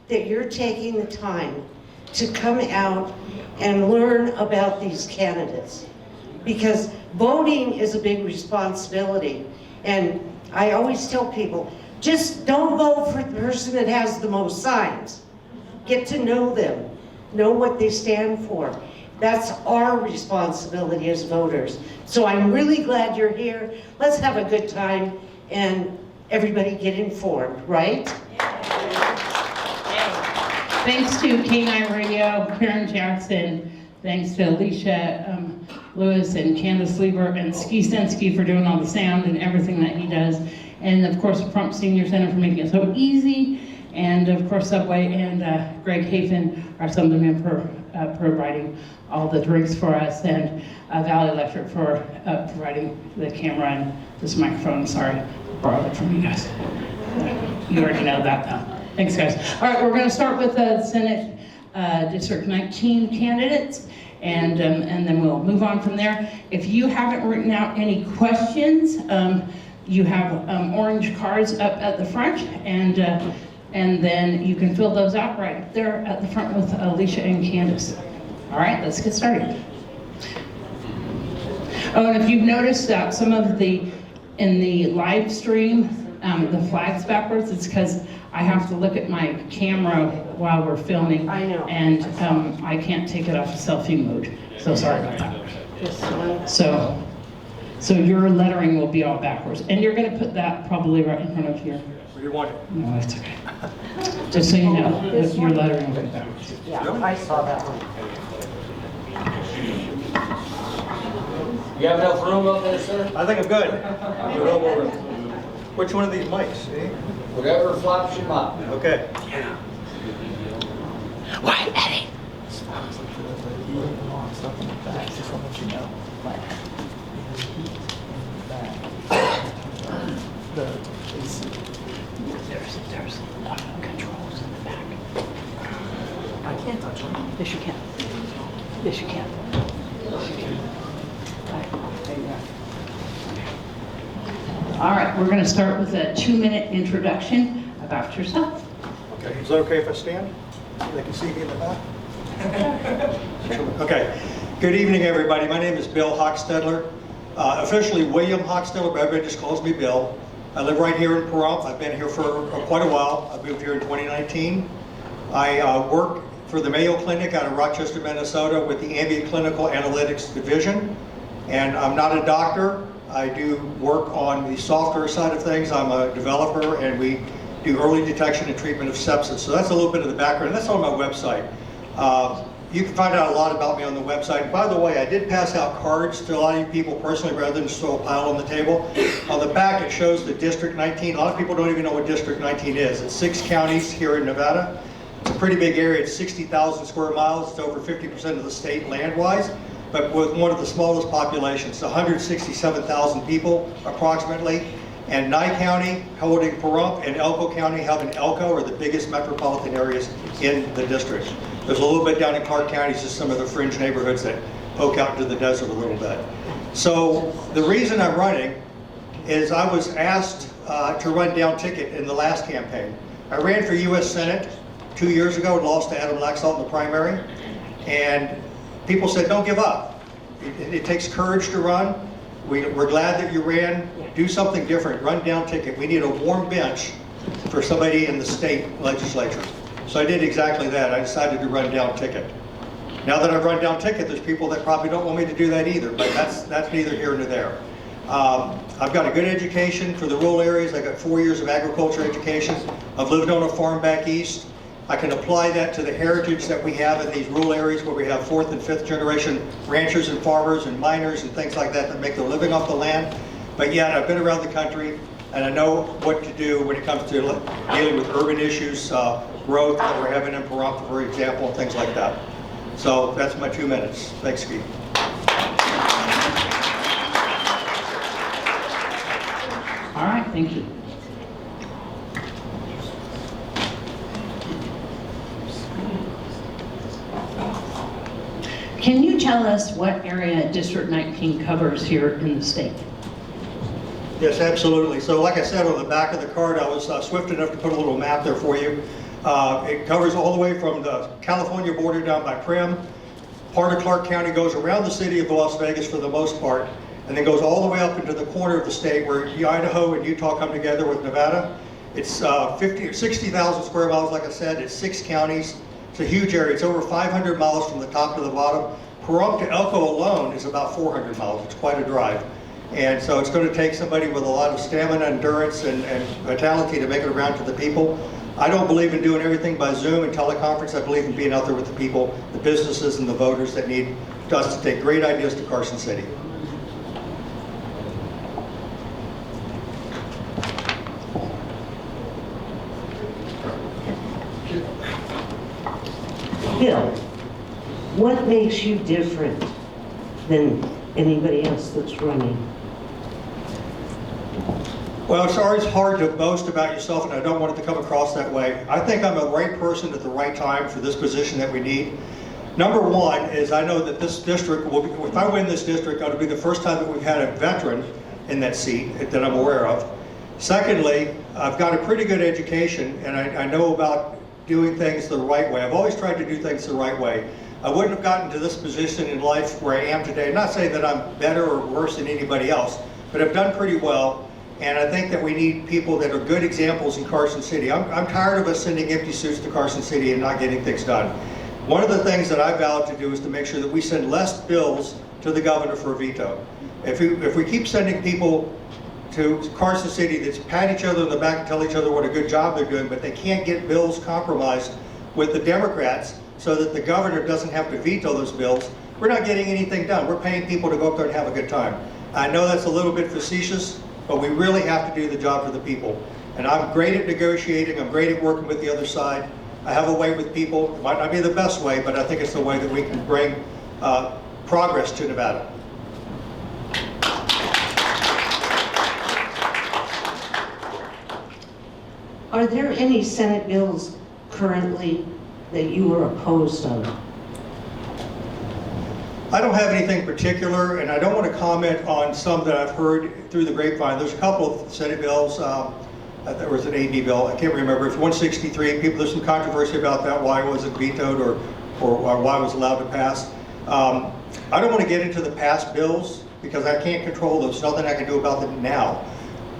that you're taking the time to come out and learn about these candidates, because voting is a big responsibility. And I always tell people, just don't vote for the person that has the most signs. Get to know them, know what they stand for. That's our responsibility as voters. So I'm really glad you're here. Let's have a good time and everybody get informed, right? Thanks to K9 Radio, Karen Jackson, thanks to Alicia Lewis and Candace Lieber and Ski Sensky for doing all the sound and everything that he does. And of course, Pahrump Senior Center for making it so easy. And of course, Subway and Greg Hafen are some of the men for providing all the drinks for us, and Valley Electric for providing the camera and this microphone. Sorry, borrowed it from you guys. You already know that though. Thanks, guys. All right, we're going to start with the Senate District 19 candidates, and then we'll move on from there. If you haven't written out any questions, you have orange cards up at the front, and then you can fill those out right up there at the front with Alicia and Candace. All right, let's get started. Oh, and if you've noticed that some of in the live stream, the flag's backwards, it's because I have to look at my camera while we're filming. I know. And I can't take it off of selfie mode. So sorry about that. This one. So your lettering will be all backwards. And you're going to put that probably right in front of here. Where do you want it? No, it's okay. Just so you know, your lettering will be backwards. Yeah, I saw that one. You have enough room up there, sir? I think I'm good. Which one of these mics? Eh? Whatever flaps your mind. Okay. Why, Eddie? There's controls in the back. I can't touch them. Yes, you can. Yes, you can. Yes, you can. All right, we're going to start with a 2-minute introduction about yourself. Okay. Is that okay if I stand? They can see me in the back? Okay. Good evening, everybody. My name is Bill Hochstedler. Officially William Hochstedler, but everybody just calls me Bill. I live right here in Pahrump. I've been here for quite a while. I moved here in 2019. I work for the Mayo Clinic out of Rochester, Minnesota with the Ambient Clinical Analytics Division. And I'm not a doctor. I do work on the software side of things. I'm a developer, and we do early detection and treatment of sepsis. So that's a little bit of the background. That's on my website. You can find out a lot about me on the website. By the way, I did pass out cards to a lot of you people personally rather than just throw a pile on the table. On the back, it shows the District 19. A lot of people don't even know what District 19 is. It's 6 counties here in Nevada. It's a pretty big area. It's 60,000 square miles. It's over 50% of the state land-wise, but with one of the smallest populations, 167,000 people approximately. And Nye County, holding Pahrump, and Elko County, having Elko, are the biggest metropolitan areas in the district. There's a little bit down in Clark County, just some of the fringe neighborhoods that poke out into the desert a little bit. So the reason I'm running is I was asked to run down ticket in the last campaign. I ran for U.S. Senate 2 years ago and lost to Adam Laxalt in the primary. And people said, don't give up. It takes courage to run. We're glad that you ran. Do something different. Run down ticket. We need a warm bench for somebody in the state legislature. So I did exactly that. I decided to run down ticket. Now that I've run down ticket, there's people that probably don't want me to do that either, but that's neither here nor there. I've got a good education for the rural areas. I got 4 years of agriculture education. I've lived on a farm back east. I can apply that to the heritage that we have in these rural areas where we have 4th and 5th generation ranchers and farmers and miners and things like that make their living off the land. But yet I've been around the country and I know what to do when it comes to dealing with urban issues, growth that we're having in Pahrump, for example, and things like that. So that's my 2 minutes. Thanks, Ski. All right, thank you. Can you tell us what area District 19 covers here in the state? Yes, absolutely. So like I said on the back of the card, I was swift enough to put a little map there for you. It covers all the way from the California border down by Prim. Part of Clark County goes around the city of Las Vegas for the most part, and then goes all the way up into the corner of the state where Idaho and Utah come together with Nevada. It's 50 or 60,000 square miles, like I said. It's 6 counties. It's a huge area. It's over 500 miles from the top to the bottom. Pahrump to Elko alone is about 400 miles. It's quite a drive. And so it's going to take somebody with a lot of stamina, endurance, and vitality to make it around to the people. I don't believe in doing everything by Zoom and teleconference. I believe in being out there with the people, the businesses, and the voters that need us to take great ideas to Carson City. Bill, what makes you different than anybody else that's running? Well, it's always hard to boast about yourself, and I don't want it to come across that way. I think I'm the right person at the right time for this position that we need. Number one is I know that this district will be, if I win this district, it'll be the first time that we've had a veteran in that seat that I'm aware of. Secondly, I've got a pretty good education, and I know about doing things the right way. I've always tried to do things the right way. I wouldn't have gotten to this position in life where I am today. I'm not saying that I'm better or worse than anybody else, but I've done pretty well. And I think that we need people that are good examples in Carson City. I'm tired of us sending empty suits to Carson City and not getting things done. One of the things that I vowed to do is to make sure that we send less bills to the governor for a veto. If we keep sending people to Carson City that's pat each other on the back and tell each other what a good job they're doing, but they can't get bills compromised with the Democrats so that the governor doesn't have to veto those bills, we're not getting anything done. We're paying people to go up there and have a good time. I know that's a little bit facetious, but we really have to do the job for the people. And I'm great at negotiating, I'm great at working with the other side. I have a way with people, it might not be the best way, but I think it's the way that we can bring progress to Nevada. Are there any Senate bills currently that you are opposed on? I don't have anything particular, and I don't want to comment on some that I've heard through the grapevine. There's a couple of Senate bills. There was an AB bill. I can't remember. It's 163. There's some controversy about that, why it wasn't vetoed or why it was allowed to pass. I don't want to get into the past bills because I can't control those. There's nothing I can do about them now.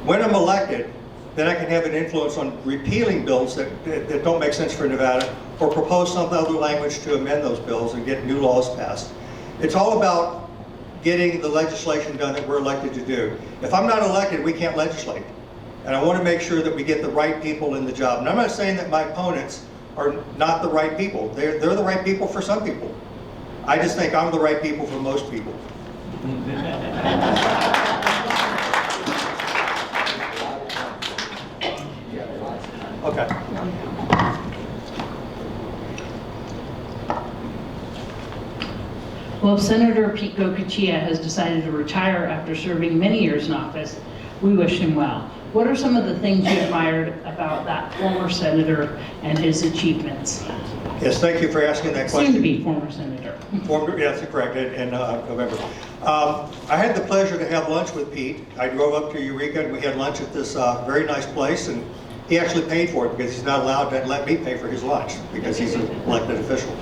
When I'm elected, then I can have an influence on repealing bills that don't make sense for Nevada or propose some other language to amend those bills and get new laws passed. It's all about getting the legislation done that we're elected to do. If I'm not elected, we can't legislate. And I want to make sure that we get the right people in the job. And I'm not saying that my opponents are not the right people. They're the right people for some people. I just think I'm the right people for most people. Okay. Well, Senator Pete Goicoechea has decided to retire after serving many years in office. We wish him well. What are some of the things you admired about that former senator and his achievements? Yes, thank you for asking that question. Soon to be former senator. Yes, correct, in November. I had the pleasure to have lunch with Pete. I drove up to Eureka and we had lunch at this very nice place, and he actually paid for it because he's not allowed to let me pay for his lunch because he's an elected official.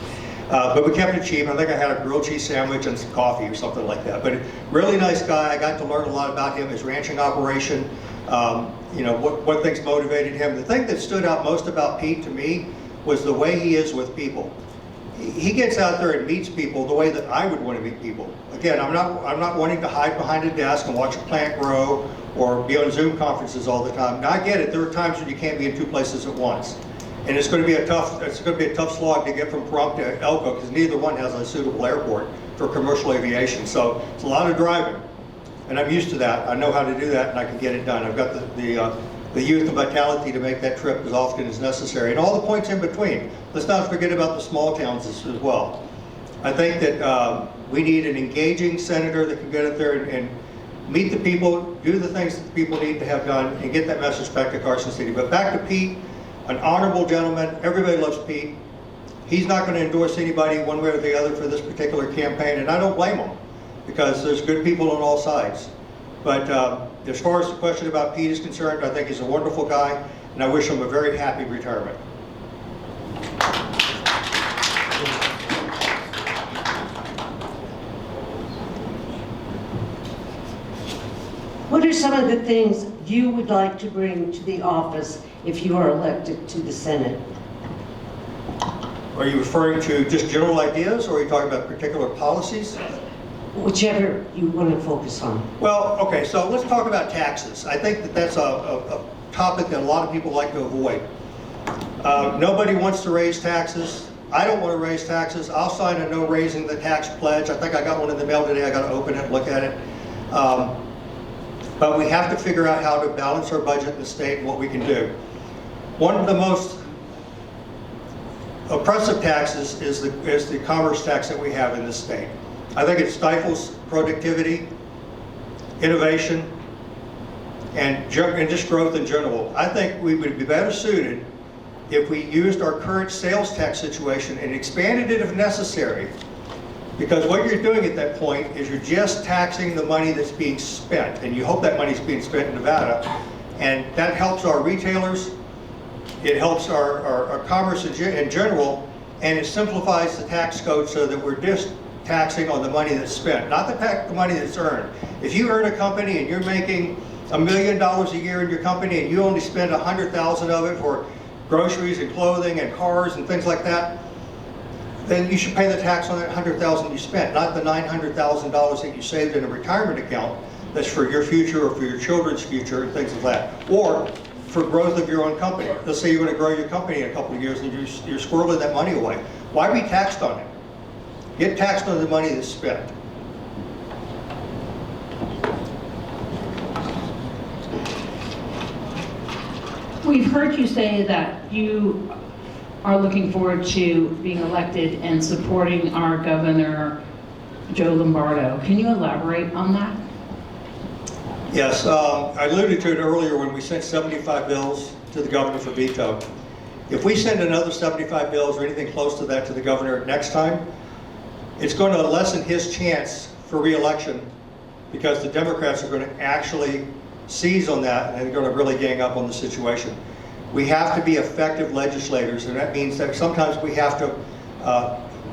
But we kept it cheap. I think I had a grilled cheese sandwich and some coffee or something like that. But really nice guy. I got to learn a lot about him, his ranching operation, you know, what things motivated him. The thing that stood out most about Pete to me was the way he is with people. He gets out there and meets people the way that I would want to meet people. Again, I'm not wanting to hide behind a desk and watch a plant grow or be on Zoom conferences all the time. Now I get it. There are times when you can't be in two places at once. And it's going to be a tough slog to get from Pahrump to Elko because neither one has a suitable airport for commercial aviation. So it's a lot of driving, and I'm used to that. I know how to do that, and I can get it done. I've got the youth and vitality to make that trip as often as necessary, and all the points in between. Let's not forget about the small towns as well. I think that we need an engaging senator that can get up there and meet the people, do the things that the people need to have done, and get that message back to Carson City. But back to Pete. An honorable gentleman. Everybody loves Pete. He's not going to endorse anybody one way or the other for this particular campaign, and I don't blame him because there's good people on all sides. But as far as the question about Pete is concerned, I think he's a wonderful guy, and I wish him a very happy retirement. What are some of the things you would like to bring to the office if you are elected to the Senate? Are you referring to just general ideas, or are you talking about particular policies? Whichever you want to focus on. Well, okay, so let's talk about taxes. I think that that's a topic that a lot of people like to avoid. Nobody wants to raise taxes. I don't want to raise taxes. I'll sign a no raising the tax pledge. I think I got one in the mail today. I got to open it and look at it. But we have to figure out how to balance our budget in the state and what we can do. One of the most oppressive taxes is the commerce tax that we have in this state. I think it stifles productivity, innovation, and just growth in general. I think we would be better suited if we used our current sales tax situation and expanded it if necessary. Because what you're doing at that point is you're just taxing the money that's being spent, and you hope that money's being spent in Nevada, and that helps our retailers, it helps our commerce in general, and it simplifies the tax code so that we're just taxing on the money that's spent, not the money that's earned. If you earn a company and you're making $1 million a year in your company and you only spend $100,000 of it for groceries and clothing and cars and things like that, then you should pay the tax on that $100,000 you spent, not the $900,000 that you saved in a retirement account that's for your future or for your children's future and things like that, or for growth of your own company. Let's say you're going to grow your company in a couple of years and you're squirreling that money away. Why be taxed on it? Get taxed on the money that's spent. We've heard you say that you are looking forward to being elected and supporting our Governor, Joe Lombardo. Can you elaborate on that? Yes, I alluded to it earlier when we sent 75 bills to the governor for veto. If we send another 75 bills or anything close to that to the governor next time, it's going to lessen his chance for re-election, because the Democrats are going to actually seize on that and they're going to really gang up on the situation. We have to be effective legislators, and that means that sometimes we have to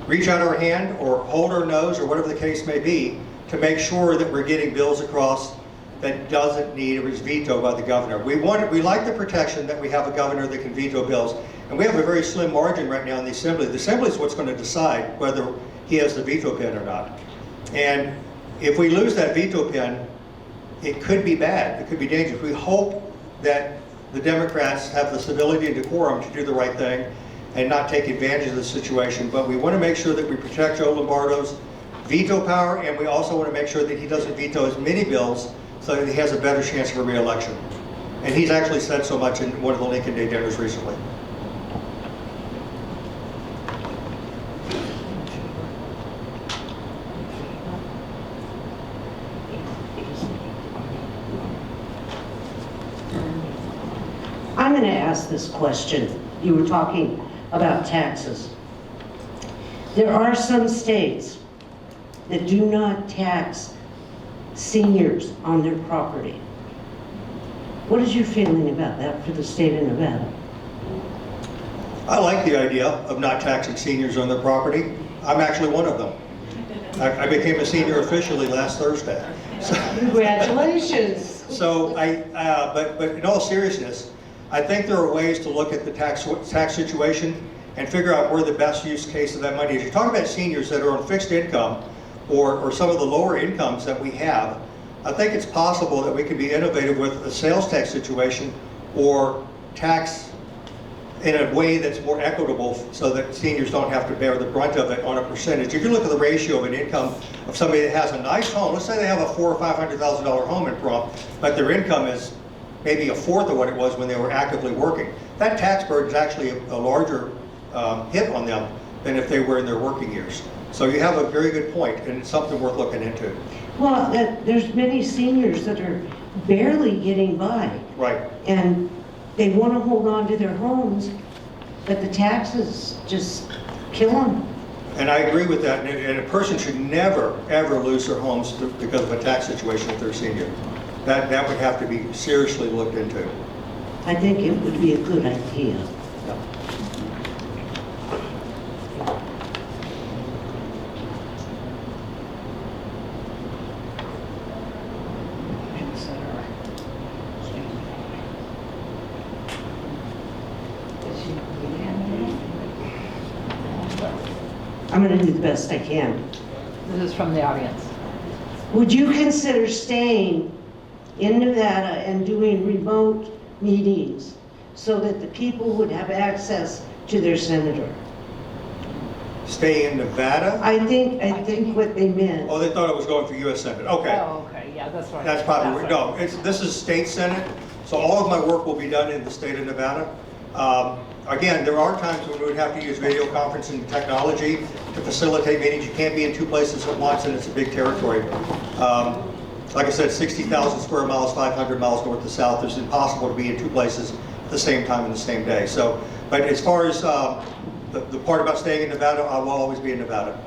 reach out our hand or hold our nose or whatever the case may be to make sure that we're getting bills across that doesn't need a veto by the governor. We like the protection that we have a governor that can veto bills, and we have a very slim margin right now in the Assembly. The Assembly is what's going to decide whether he has the veto pen or not. And if we lose that veto pen, it could be bad. It could be dangerous. We hope that the Democrats have the civility and decorum to do the right thing and not take advantage of the situation. But we want to make sure that we protect Joe Lombardo's veto power, and we also want to make sure that he doesn't veto as many bills so that he has a better chance for re-election. And he's actually said so much in one of the Lincoln Day dinners recently. I'm going to ask this question. You were talking about taxes. There are some states that do not tax seniors on their property. What is your feeling about that for the state of Nevada? I like the idea of not taxing seniors on their property. I'm actually one of them. I became a senior officially last Thursday. Congratulations. So but in all seriousness, I think there are ways to look at the tax situation and figure out where the best use case of that money is. You're talking about seniors that are on fixed income or some of the lower incomes that we have. I think it's possible that we can be innovative with a sales tax situation or tax in a way that's more equitable so that seniors don't have to bear the brunt of it on a percentage. If you look at the ratio of an income of somebody that has a nice home, let's say they have a $400,000 or $500,000 home in Pahrump, but their income is maybe a fourth of what it was when they were actively working. That tax burden is actually a larger hit on them than if they were in their working years. So you have a very good point, and it's something worth looking into. Well, there's many seniors that are barely getting by. Right. And they want to hold on to their homes, but the taxes just kill them. And I agree with that, and a person should never, ever lose their homes because of a tax situation if they're a senior. That would have to be seriously looked into. I think it would be a good idea. I'm going to do the best I can. This is from the audience. Would you consider staying in Nevada and doing remote meetings so that the people would have access to their senator? Stay in Nevada? I think what they meant. Oh, they thought I was going for US Senate. Okay. Oh, okay, yeah, that's right. That's probably, no, this is state senate, so all of my work will be done in the state of Nevada. Again, there are times when we would have to use video conferencing technology to facilitate meetings. You can't be in two places at once, and it's a big territory. Like I said, 60,000 square miles, 500 miles north to south. It's impossible to be in two places at the same time in the same day. So, but as far as the part about staying in Nevada, I will always be in Nevada.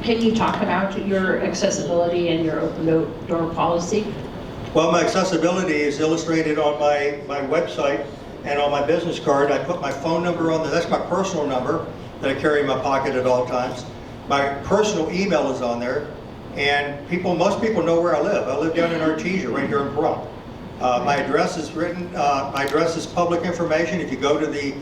Can you talk about your accessibility and your open door policy? Well, my accessibility is illustrated on my website and on my business card. I put my phone number on there. That's my personal number that I carry in my pocket at all times. My personal email is on there, and most people know where I live. I live down in Artesia, right here in Pahrump. My address is written. My address is public information. If you go to the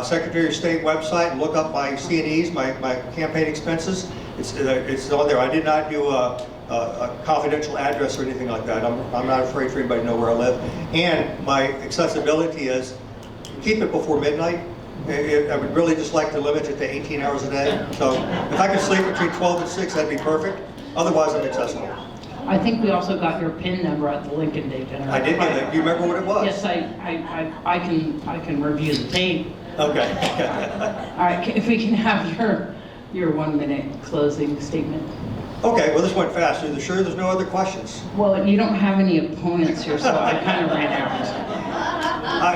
Secretary of State website and look up my C&Es, my campaign expenses, it's on there. I did not do a confidential address or anything like that. I'm not afraid for anybody to know where I live. And my accessibility is keep it before midnight. I would really just like to limit it to 18 hours a day. So if I could sleep between 12 and 6, that'd be perfect. Otherwise, I'm accessible. I think we also got your PIN number at the Lincoln Day dinner. I did get that. Do you remember what it was? Yes, I can review the tape. Okay. All right, if we can have your 1 minute closing statement. Okay, well, this went fast. Are you sure there's no other questions? Well, you don't have any opponents here, so I kind of ran out.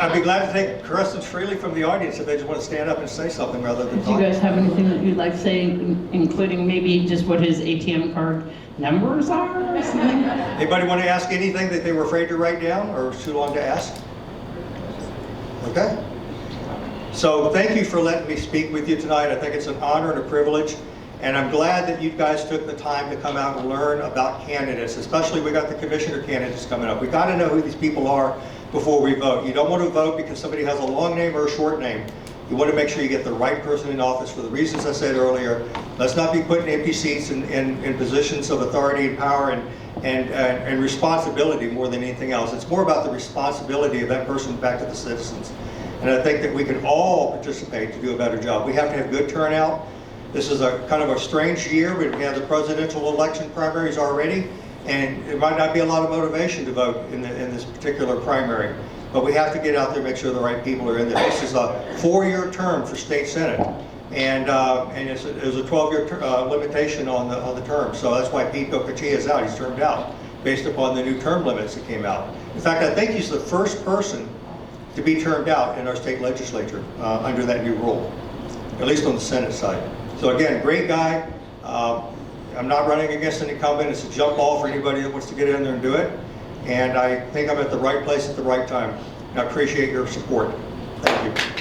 I'd be glad to take questions freely from the audience if they just want to stand up and say something rather than Do you talk. guys have anything that you'd like to say, including maybe just what his ATM card numbers are or something? Anybody want to ask anything that they were afraid to write down or too long to ask? Okay. So thank you for letting me speak with you tonight. I think it's an honor and a privilege. And I'm glad that you guys took the time to come out and learn about candidates, especially we got the commissioner candidates coming up. We got to know who these people are before we vote. You don't want to vote because somebody has a long name or a short name. You want to make sure you get the right person in office for the reasons I said earlier. Let's not be putting empty seats in positions of authority and power and responsibility more than anything else. It's more about the responsibility of that person back to the citizens. And I think that we can all participate to do a better job. We have to have good turnout. This is a kind of a strange year. We have the presidential election primaries already, and there might not be a lot of motivation to vote in this particular primary. But we have to get out there and make sure the right people are in there. This is a 4-year term for state senate, and there's a 12-year limitation on the term. So that's why Pete Ocachia is out. He's termed out based upon the new term limits that came out. In fact, I think he's the first person to be termed out in our state legislature under that new rule, at least on the Senate side. So again, great guy. I'm not running against an incumbent. It's a jump ball for anybody that wants to get in there and do it. And I think I'm at the right place at the right time. And I appreciate your support. Thank you.